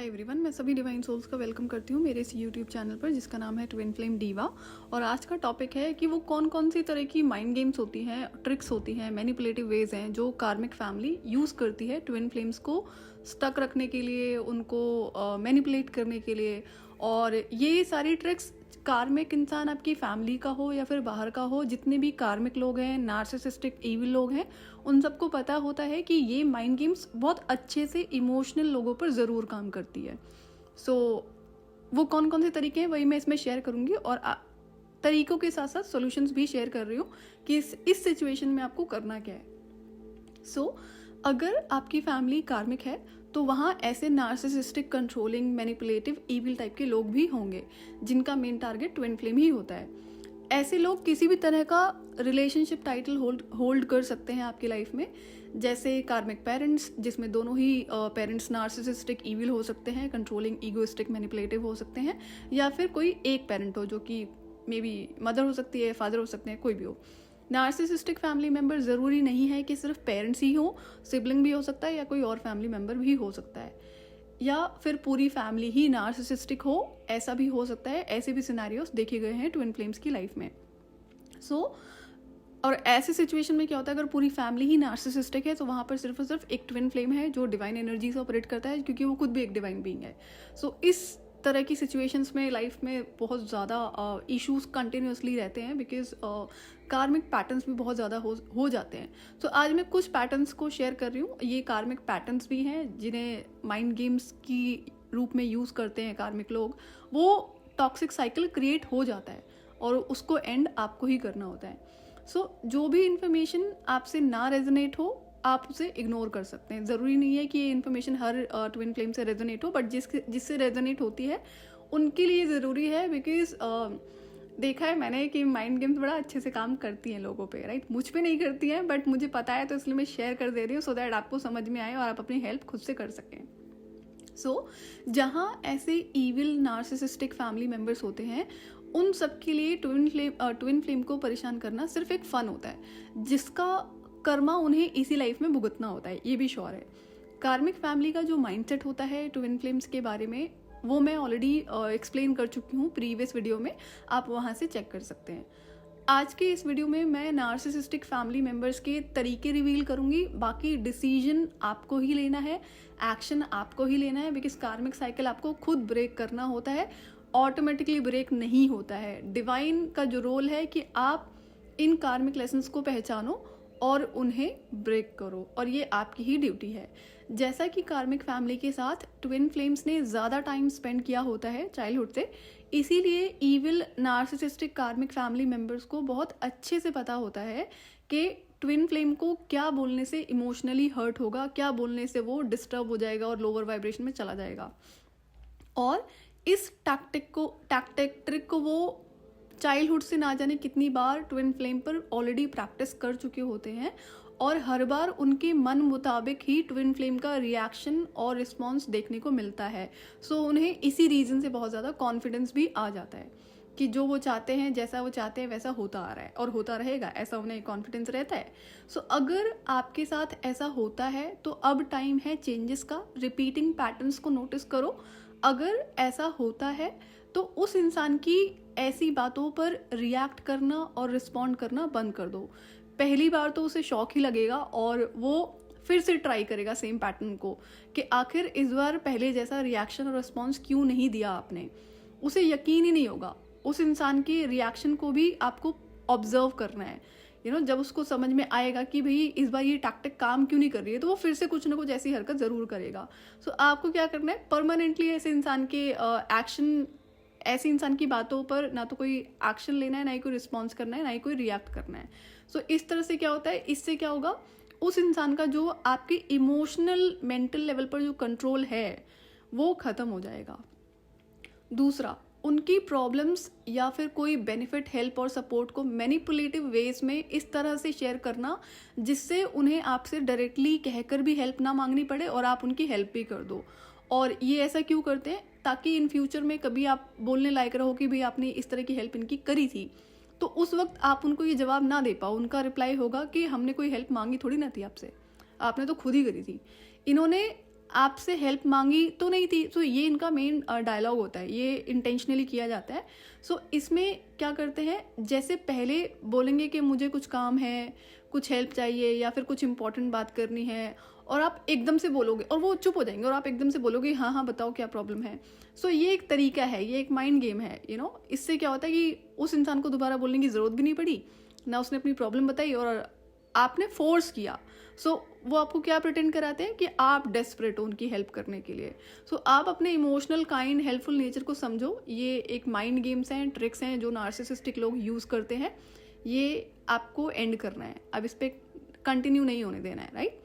Hi everyone, मैं सभी divine souls का वेलकम करती हूँ मेरे इस यूट्यूब चैनल पर जिसका नाम है ट्विन फ्लेम डीवा। और आज का टॉपिक है कि वो कौन कौन सी तरह की माइंड गेम्स होती हैं, ट्रिक्स होती हैं, मैनिपुलेटिव वेज हैं जो कार्मिक फैमिली यूज़ करती है ट्विन फ्लेम्स को स्टक रखने के लिए, उनको मैनिपुलेट करने के लिए। और ये सारी ट्रिक्स कार्मिक इंसान आपकी फैमिली का हो या फिर बाहर का हो, जितने भी कार्मिक लोग हैं, नार्सिसिस्टिक इविल लोग हैं, उन सबको पता होता है कि ये माइंड गेम्स बहुत अच्छे से इमोशनल लोगों पर ज़रूर काम करती है। सो वो कौन कौन से तरीके हैं वही मैं इसमें शेयर करूँगी, और तरीकों के साथ साथ सॉल्यूशंस भी शेयर कर रही हूँ कि इस सिचुएशन में आपको करना क्या है। अगर आपकी फैमिली कार्मिक है तो वहाँ ऐसे narcissistic, controlling, manipulative, evil type के लोग भी होंगे जिनका मेन टारगेट ट्विन फ्लेम ही होता है। ऐसे लोग किसी भी तरह का रिलेशनशिप टाइटल होल्ड कर सकते हैं आपकी लाइफ में, जैसे कार्मिक पेरेंट्स, जिसमें दोनों ही पेरेंट्स नार्सिसिस्टिक, इविल हो सकते हैं, कंट्रोलिंग, ईगोइस्टिक, मैनिपुलेटिव हो सकते हैं, या फिर कोई एक पेरेंट हो जो कि मे बी मदर हो सकती है, फादर हो सकते हैं, कोई भी हो। नार्सिसिस्टिक फैमिली मेम्बर ज़रूरी नहीं है कि सिर्फ पेरेंट्स ही हो, सिबलिंग भी हो सकता है या कोई और फैमिली मेम्बर भी हो सकता है, या फिर पूरी फैमिली ही नार्सिसिस्टिक हो, ऐसा भी हो सकता है। ऐसे भी सिनेरियोस देखे गए हैं ट्विन फ्लेम्स की लाइफ में। और ऐसे सिचुएशन में क्या होता है, अगर पूरी फैमिली ही नार्सिसिस्टिक है तो वहाँ पर सिर्फ और सिर्फ एक ट्विन फ्लेम है जो डिवाइन एनर्जी से ऑपरेट करता है, क्योंकि वो खुद भी एक डिवाइन बीइंग है। इस तरह की सिचुएशंस में लाइफ में बहुत ज़्यादा इश्यूज कंटिन्यूसली रहते हैं, बिकॉज कार्मिक पैटर्न्स भी बहुत ज़्यादा हो जाते हैं। आज मैं कुछ पैटर्न्स को शेयर कर रही हूँ। ये कार्मिक पैटर्न्स भी हैं जिन्हें माइंड गेम्स की रूप में यूज़ करते हैं कार्मिक लोग। वो टॉक्सिक साइकिल क्रिएट हो जाता है और उसको एंड आपको ही करना होता है। जो भी इन्फॉर्मेशन आपसे ना रेजोनेट हो, आप उसे इग्नोर कर सकते हैं। ज़रूरी नहीं है कि ये इन्फॉर्मेशन हर ट्विन फ्लेम से रेजोनेट हो, बट जिससे रेजोनेट होती है उनके लिए ज़रूरी है। बिकॉज देखा है मैंने कि माइंड गेम्स बड़ा अच्छे से काम करती हैं लोगों पे, राइट। मुझ पे नहीं करती हैं, बट मुझे पता है, तो इसलिए मैं शेयर कर दे रही हूँ सो दैट आपको समझ में आए और आप अपनी हेल्प खुद से कर सकें। जहाँ ऐसे ईविल नार्सिसिस्टिक फैमिली मेम्बर्स होते हैं, उन सब के लिए ट्विन फ्लेम को परेशान करना सिर्फ एक फ़न होता है, जिसका कर्मा उन्हें इसी लाइफ में भुगतना होता है, ये भी श्योर है। कार्मिक फैमिली का जो माइंडसेट होता है ट्विन फ्लेम्स के बारे में, वो मैं ऑलरेडी एक्सप्लेन कर चुकी हूँ प्रीवियस वीडियो में, आप वहाँ से चेक कर सकते हैं। आज के इस वीडियो में मैं नार्सिसिस्टिक फैमिली मेम्बर्स के तरीके रिवील करूँगी। बाकी डिसीजन आपको ही लेना है, एक्शन आपको ही लेना है, बिकॉज कार्मिक साइकिल आपको खुद ब्रेक करना होता है, ऑटोमेटिकली ब्रेक नहीं होता है। डिवाइन का जो रोल है कि आप इन कार्मिक लेसन्स को पहचानो और उन्हें ब्रेक करो, और ये आपकी ही ड्यूटी है। जैसा कि कार्मिक फैमिली के साथ ट्विन फ्लेम्स ने ज़्यादा टाइम स्पेंड किया होता है चाइल्डहुड से, इसीलिए ईविल नार्सिसिस्टिक कार्मिक फैमिली मेम्बर्स को बहुत अच्छे से पता होता है कि ट्विन फ्लेम को क्या बोलने से इमोशनली हर्ट होगा, क्या बोलने से वो डिस्टर्ब हो जाएगा और लोअर वाइब्रेशन में चला जाएगा। और इस ट्रिक को वो चाइल्डहुड से ना जाने कितनी बार ट्विन फ्लेम पर ऑलरेडी प्रैक्टिस कर चुके होते हैं, और हर बार उनके मन मुताबिक ही ट्विन फ्लेम का रिएक्शन और रिस्पॉन्स देखने को मिलता है। उन्हें इसी रीज़न से बहुत ज़्यादा कॉन्फिडेंस भी आ जाता है कि जो वो चाहते हैं, जैसा वो चाहते हैं वैसा होता आ रहा है और होता रहेगा, ऐसा उन्हें कॉन्फिडेंस रहता है। अगर आपके साथ ऐसा होता है तो अब टाइम है चेंजेस का। रिपीटिंग पैटर्न्स को नोटिस करो। अगर ऐसा होता है तो उस इंसान की ऐसी बातों पर रिएक्ट करना और रिस्पॉन्ड करना बंद कर दो। पहली बार तो उसे शॉक ही लगेगा और वो फिर से ट्राई करेगा सेम पैटर्न को कि आखिर इस बार पहले जैसा रिएक्शन और रिस्पॉन्स क्यों नहीं दिया आपने। उसे यकीन ही नहीं होगा। उस इंसान के रिएक्शन को भी आपको ऑब्जर्व करना है। जब उसको समझ में आएगा कि भाई इस बार ये टैक्टिक काम क्यों नहीं कर रही है, तो वो फिर से कुछ ना कुछ ऐसी हरकत ज़रूर करेगा। आपको क्या करना है, परमानेंटली ऐसे इंसान के ऐसे इंसान की बातों पर ना तो कोई एक्शन लेना है, ना ही कोई रिस्पॉन्स करना है, ना ही कोई रिएक्ट करना है। इस तरह से क्या होता है, इससे क्या होगा, उस इंसान का जो आपके इमोशनल मेंटल लेवल पर जो कंट्रोल है वो ख़त्म हो जाएगा। दूसरा, उनकी प्रॉब्लम्स या फिर कोई बेनिफिट, हेल्प और सपोर्ट को मैनिपुलेटिव वेज में इस तरह से शेयर करना जिससे उन्हें आपसे डायरेक्टली कहकर भी हेल्प ना मांगनी पड़े और आप उनकी हेल्प भी कर दो। और ये ऐसा क्यों करते हैं, ताकि इन फ्यूचर में कभी आप बोलने लायक रहो कि भाई आपने इस तरह की हेल्प इनकी करी थी, तो उस वक्त आप उनको ये जवाब ना दे पाओ। उनका रिप्लाई होगा कि हमने कोई हेल्प मांगी थोड़ी ना थी आपसे, आपने तो खुद ही करी थी। इन्होंने आपसे हेल्प मांगी तो नहीं थी। सो ये इनका मेन डायलॉग होता है, ये इंटेंशनली किया जाता है। सो इसमें क्या करते हैं, जैसे पहले बोलेंगे कि मुझे कुछ काम है, कुछ हेल्प चाहिए या फिर कुछ इंपॉर्टेंट बात करनी है, और आप एकदम से बोलोगे और वो चुप हो जाएंगे और आप एकदम से बोलोगे हाँ हाँ बताओ क्या प्रॉब्लम है। सो ये एक तरीका है, ये एक माइंड गेम है, इससे क्या होता है कि उस इंसान को दोबारा बोलने की ज़रूरत भी नहीं पड़ी, ना उसने अपनी प्रॉब्लम बताई और आपने फोर्स किया। सो वो आपको क्या प्रिटेंड कराते हैं कि आप डेस्परेट हो उनकी हेल्प करने के लिए। सो आप अपने इमोशनल काइंड हेल्पफुल नेचर को समझो। ये एक माइंड गेम्स हैं, ट्रिक्स हैं जो नार्सिसिस्टिक लोग यूज़ करते हैं। ये आपको एंड करना है, अब इस पर कंटिन्यू नहीं होने देना है, राइट।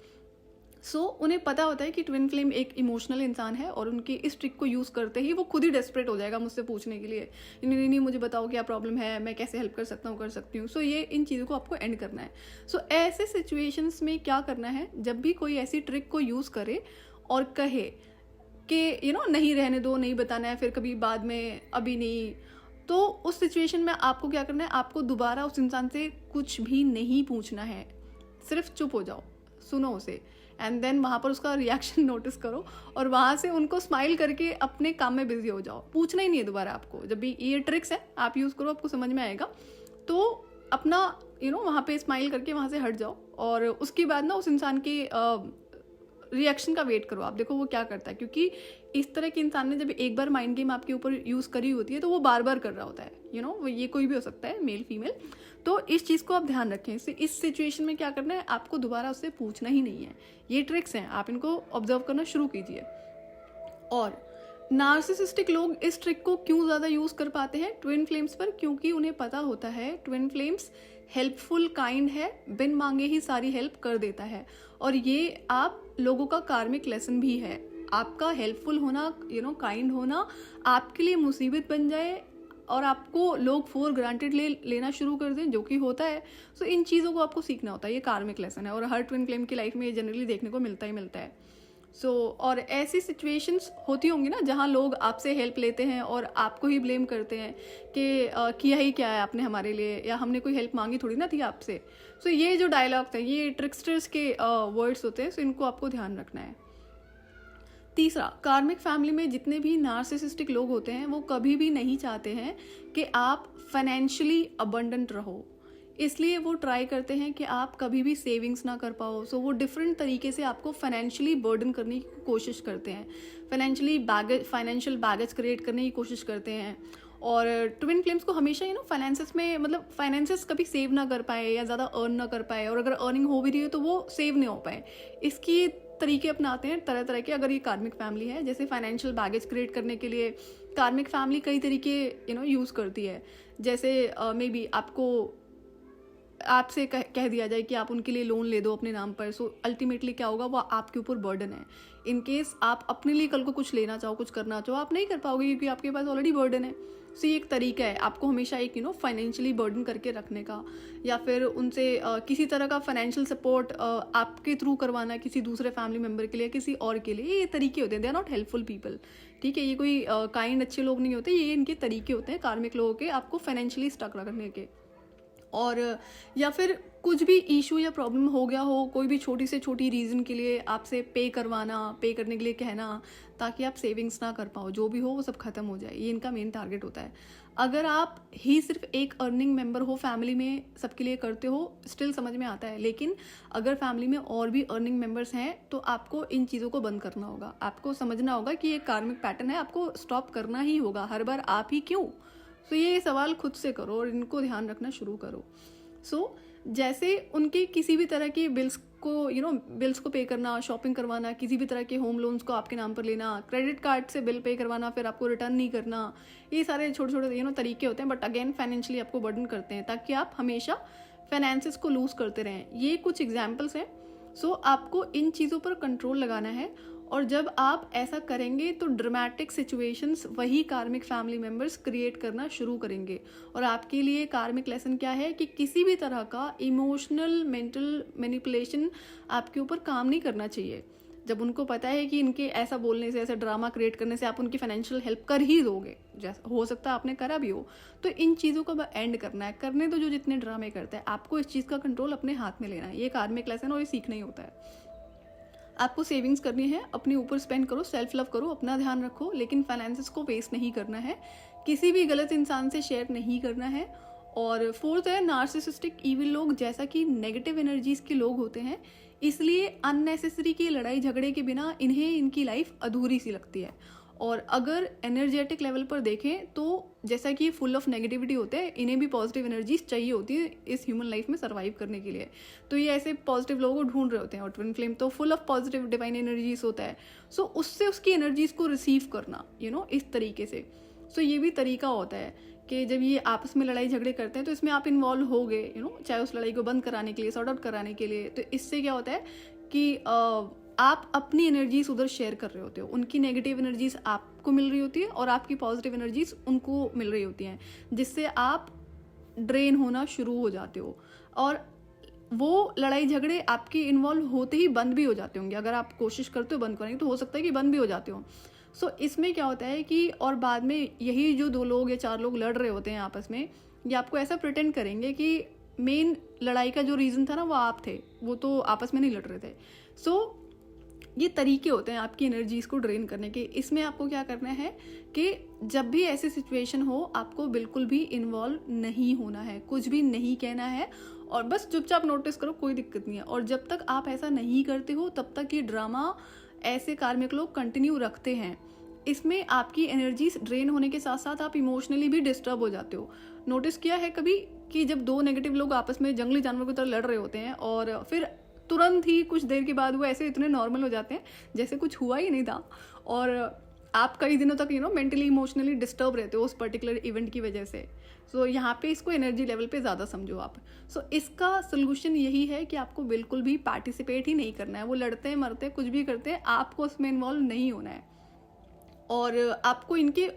सो उन्हें पता होता है कि ट्विन फ्लेम एक इमोशनल इंसान है और उनके इस ट्रिक को यूज़ करते ही वो खुद ही डेस्परेट हो जाएगा मुझसे पूछने के लिए, नहीं नहीं मुझे बताओ क्या प्रॉब्लम है, मैं कैसे हेल्प कर सकता हूँ, कर सकती हूँ। सो ये इन चीज़ों को आपको एंड करना है। सो ऐसे सिचुएशंस में क्या करना है, जब भी कोई ऐसी ट्रिक को यूज़ करे और कहे कि नहीं रहने दो, नहीं बताना है, फिर कभी बाद में, अभी नहीं, तो उस सिचुएशन में आपको क्या करना है, आपको दोबारा उस इंसान से कुछ भी नहीं पूछना है, सिर्फ चुप हो जाओ, सुनो उसे, एंड देन वहाँ पर उसका रिएक्शन नोटिस करो और वहाँ से उनको स्माइल करके अपने काम में बिजी हो जाओ। पूछना ही नहीं है दोबारा आपको। जब भी ये ट्रिक्स है आप यूज़ करो, आपको समझ में आएगा। तो अपना वहाँ पे स्माइल करके वहाँ से हट जाओ और उसके बाद ना उस इंसान के रिएक्शन का वेट करो, आप देखो वो क्या करता है, क्योंकि इस तरह के इंसान ने जब एक बार माइंड गेम आपके ऊपर यूज़ करी होती है तो वो बार बार कर रहा होता है, वो ये कोई भी हो सकता है, मेल फीमेल। तो इस चीज़ को आप ध्यान रखें। इस सिचुएशन में क्या करना है, आपको दोबारा उससे पूछना ही नहीं है। ये ट्रिक्स हैं, आप इनको ऑब्जर्व करना शुरू कीजिए। और नार्सिसिस्टिक लोग इस ट्रिक को क्यों ज़्यादा यूज़ कर पाते हैं ट्विन फ्लेम्स पर, क्योंकि उन्हें पता होता है ट्विन फ्लेम्स हेल्पफुल काइंड है, बिन मांगे ही सारी हेल्प कर देता है। और ये आप लोगों का कार्मिक लेसन भी है। आपका हेल्पफुल होना, काइंड होना आपके लिए मुसीबत बन जाए और आपको लोग फॉर ग्रांटेड लेना शुरू कर दें, जो कि होता है। सो इन चीज़ों को आपको सीखना होता है, ये कार्मिक लेसन है और हर ट्विन फ्लेम की लाइफ में ये जनरली देखने को मिलता है। और ऐसी सिचुएशंस होती होंगी ना जहाँ लोग आपसे हेल्प लेते हैं और आपको ही ब्लेम करते हैं कि किया ही क्या है आपने हमारे लिए, या हमने कोई हेल्प मांगी थोड़ी ना थी आपसे। सो ये जो डायलॉग्स हैं, ये ट्रिक्स्टर्स के वर्ड्स होते हैं, सो इनको आपको ध्यान रखना है। तीसरा, कार्मिक फैमिली में जितने भी नार्सिसिस्टिक लोग होते हैं वो कभी भी नहीं चाहते हैं कि आप फाइनेंशियली अबंडेंट रहो, इसलिए वो ट्राई करते हैं कि आप कभी भी सेविंग्स ना कर पाओ। सो वो डिफरेंट तरीके से आपको फाइनेंशियली बर्डन करने की कोशिश करते हैं, फाइनेंशियल बैगेज क्रिएट करने की कोशिश करते हैं। और ट्विन फ्लेम्स को हमेशा फाइनेंसेस में, मतलब फाइनेंसेस कभी सेव ना कर पाए या ज़्यादा अर्न ना कर पाए, और अगर अर्निंग हो भी रही है तो वो सेव नहीं हो पाए, इसकी तरीके अपनाते हैं तरह तरह के। अगर ये कार्मिक फैमिली है, जैसे फाइनेंशियल बैगेज क्रिएट करने के लिए कार्मिक फैमिली कई तरीके यूज़ करती है। जैसे मे बी आपसे कह दिया जाए कि आप उनके लिए लोन ले दो अपने नाम पर। सो अल्टीमेटली क्या होगा, वो आपके ऊपर बर्डन है। इन केस आप अपने लिए कल को कुछ लेना चाहो, कुछ करना चाहो, आप नहीं कर पाओगे क्योंकि आपके पास ऑलरेडी बर्डन है। सो ये एक तरीका है आपको हमेशा एक फाइनेंशियली बर्डन करके रखने का, या फिर उनसे किसी तरह का फाइनेंशियल सपोर्ट आपके थ्रू करवाना किसी दूसरे फैमिली मेम्बर के लिए, किसी और के लिए। ये तरीके होते हैं, they are not helpful people, ठीक है। ये कोई काइंड अच्छे लोग नहीं होते, ये इनके तरीके होते हैं कार्मिक लोगों के, आपको फाइनेंशियली स्टक रखने के। और या फिर कुछ भी इशू या प्रॉब्लम हो गया हो, कोई भी छोटी से छोटी रीज़न के लिए आपसे पे करने के लिए कहना, ताकि आप सेविंग्स ना कर पाओ, जो भी हो वो सब खत्म हो जाए। ये इनका मेन टारगेट होता है। अगर आप ही सिर्फ एक अर्निंग मेंबर हो फैमिली में, सबके लिए करते हो, स्टिल समझ में आता है। लेकिन अगर फैमिली में और भी अर्निंग मेंबर्स हैं तो आपको इन चीज़ों को बंद करना होगा। आपको समझना होगा कि ये कार्मिक पैटर्न है, आपको स्टॉप करना ही होगा। हर बार आप ही क्यों? सो ये सवाल खुद से करो और इनको ध्यान रखना शुरू करो। सो जैसे उनके किसी भी तरह के बिल्स को पे करना, शॉपिंग करवाना, किसी भी तरह के होम लोन्स को आपके नाम पर लेना, क्रेडिट कार्ड से बिल पे करवाना फिर आपको रिटर्न नहीं करना, ये सारे छोटे छोटे तरीके होते हैं, बट अगेन फाइनेंशियली आपको बर्डन करते हैं ताकि आप हमेशा फाइनेंसेस को लूज करते रहें। ये कुछ एग्जाम्पल्स हैं। सो आपको इन चीज़ों पर कंट्रोल लगाना है, और जब आप ऐसा करेंगे तो ड्रामेटिक सिचुएशंस वही कार्मिक फैमिली मेम्बर्स क्रिएट करना शुरू करेंगे। और आपके लिए कार्मिक लेसन क्या है कि किसी भी तरह का इमोशनल मेंटल मैनिपुलेशन आपके ऊपर काम नहीं करना चाहिए। जब उनको पता है कि इनके ऐसा बोलने से, ऐसा ड्रामा क्रिएट करने से आप उनकी फाइनेंशियल हेल्प कर ही दोगे, जैसा हो सकता है आपने करा भी हो, तो इन चीज़ों को एंड करना है। करने तो जो जितने ड्रामे करते हैं, आपको इस चीज़ का कंट्रोल अपने हाथ में लेना है। ये कार्मिक लेसन और ये सीखना ही होता है। आपको सेविंग्स करनी है, अपने ऊपर स्पेंड करो, सेल्फ लव करो, अपना ध्यान रखो, लेकिन फाइनेंसेस को वेस्ट नहीं करना है, किसी भी गलत इंसान से शेयर नहीं करना है। और फोर्थ है नार्सिसिस्टिक ईविल लोग, जैसा कि नेगेटिव एनर्जीज के लोग होते हैं, इसलिए अननेसेसरी की लड़ाई झगड़े के बिना इन्हें इनकी लाइफ अधूरी सी लगती है। और अगर एनर्जेटिक लेवल पर देखें तो जैसा कि ये फुल ऑफ नेगेटिविटी होते हैं, इन्हें भी पॉजिटिव एनर्जीज चाहिए होती है इस ह्यूमन लाइफ में सर्वाइव करने के लिए। तो ये ऐसे पॉजिटिव लोगों को ढूंढ रहे होते हैं, और ट्विन फ्लेम तो full of positive divine energies होता है। सो उससे उसकी एनर्जीज को रिसीव करना इस तरीके से। सो ये भी तरीका होता है कि जब ये आपस में लड़ाई झगड़े करते हैं तो इसमें आप इन्वॉल्व हो गए चाहे उस लड़ाई को बंद कराने के लिए, सॉर्ट आउट कराने के लिए। तो इससे क्या होता है कि आप अपनी एनर्जीज उधर शेयर कर रहे होते हो, उनकी नेगेटिव एनर्जीज आपको मिल रही होती है और आपकी पॉजिटिव एनर्जीज उनको मिल रही होती हैं, जिससे आप ड्रेन होना शुरू हो जाते हो। और वो लड़ाई झगड़े आपके इन्वॉल्व होते ही बंद भी हो जाते होंगे। अगर आप कोशिश करते हो बंद करने की तो हो सकता है कि बंद भी हो जाते हो। सो इसमें क्या होता है कि और बाद में यही जो 2 लोग या 4 लोग लड़ रहे होते हैं आपस में, ये आपको ऐसा प्रिटेंड करेंगे कि मेन लड़ाई का जो रीज़न था ना वो आप थे, वो तो आपस में नहीं लड़ रहे थे। सो ये तरीके होते हैं आपकी एनर्जीज को ड्रेन करने के। इसमें आपको क्या करना है कि जब भी ऐसी सिचुएशन हो आपको बिल्कुल भी इन्वॉल्व नहीं होना है, कुछ भी नहीं कहना है, और बस चुपचाप नोटिस करो, कोई दिक्कत नहीं है। और जब तक आप ऐसा नहीं करते हो तब तक ये ड्रामा ऐसे कार्मिक लोग कंटिन्यू रखते हैं। इसमें आपकी एनर्जीज ड्रेन होने के साथ साथ आप इमोशनली भी डिस्टर्ब हो जाते हो। नोटिस किया है कभी कि जब 2 नेगेटिव लोग आपस में जंगली जानवर की तरह लड़ रहे होते हैं और फिर तुरंत ही कुछ देर के बाद वो ऐसे इतने नॉर्मल हो जाते हैं जैसे कुछ हुआ ही नहीं था, और आप कई दिनों तक मेंटली इमोशनली डिस्टर्ब रहते हो उस पर्टिकुलर इवेंट की वजह से। सो यहाँ पे इसको एनर्जी लेवल पे ज़्यादा समझो आप। सो इसका सोल्यूशन यही है कि आपको बिल्कुल भी पार्टिसिपेट ही नहीं करना है। वो लड़ते हैं, मरते हैं, कुछ भी करते हैं, आपको उसमें इन्वॉल्व नहीं होना है, और आपको इनके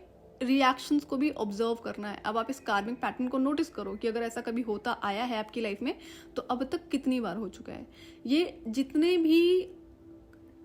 रिएक्शंस को भी ऑब्जर्व करना है। अब आप इस कार्मिक पैटर्न को नोटिस करो कि अगर ऐसा कभी होता आया है आपकी लाइफ में तो अब तक कितनी बार हो चुका है। ये जितने भी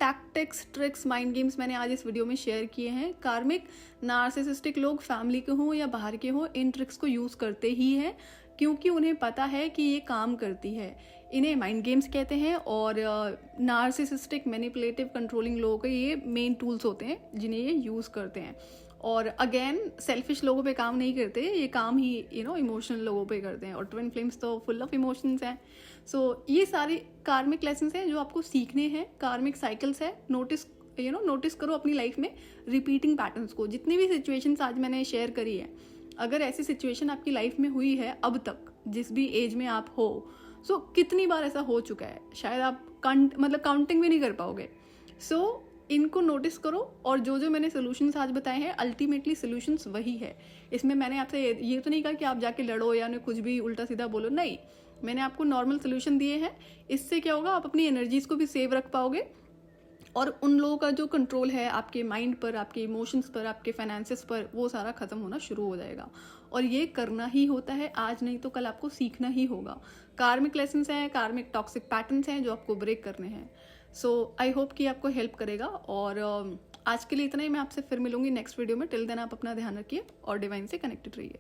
टैक्टिक्स, ट्रिक्स, माइंड गेम्स मैंने आज इस वीडियो में शेयर किए हैं, कार्मिक नार्सिसिस्टिक लोग फैमिली के हों या बाहर के हों इन ट्रिक्स को यूज़ करते ही हैं, क्योंकि उन्हें पता है कि ये काम करती है। इन्हें माइंड गेम्स कहते हैं, और नार्सिसिस्टिक मैनिपुलेटिव कंट्रोलिंग लोगों के ये मेन टूल्स होते हैं जिन्हें ये यूज़ करते हैं। और अगेन सेल्फिश लोगों पे काम नहीं करते, ये काम ही इमोशनल लोगों पे करते हैं, और ट्विन फ्लेम्स तो फुल ऑफ इमोशंस हैं। सो ये सारे कार्मिक लेसन्स हैं जो आपको सीखने हैं, कार्मिक साइकिल्स है। नोटिस करो अपनी लाइफ में रिपीटिंग पैटर्न्स को। जितनी भी सिचुएशंस आज मैंने शेयर करी है, अगर ऐसी सिचुएशन आपकी लाइफ में हुई है अब तक, जिस भी एज में आप हो, सो कितनी बार ऐसा हो चुका है शायद आप काउंटिंग भी नहीं कर पाओगे। सो इनको नोटिस करो, और जो जो मैंने सोल्यूशंस आज बताए हैं अल्टीमेटली सोल्यूशंस वही है। इसमें मैंने आपसे ये तो नहीं कहा कि आप जाके लड़ो या उन्हें कुछ भी उल्टा सीधा बोलो, नहीं, मैंने आपको नॉर्मल सोल्यूशन दिए हैं। इससे क्या होगा, आप अपनी एनर्जीज को भी सेव रख पाओगे, और उन लोगों का जो कंट्रोल है आपके माइंड पर, आपके इमोशंस पर, आपके फाइनेंसेस पर, वो सारा खत्म होना शुरू हो जाएगा। और ये करना ही होता है, आज नहीं तो कल आपको सीखना ही होगा। कार्मिक लेसन्स हैं, कार्मिक टॉक्सिक पैटर्न्स हैं जो आपको ब्रेक करने हैं। सो आई होप कि आपको हेल्प करेगा, और आज के लिए इतना ही। मैं आपसे फिर मिलूंगी नेक्स्ट वीडियो में। टिल देन आप अपना ध्यान रखिए और डिवाइन से कनेक्टेड रहिए।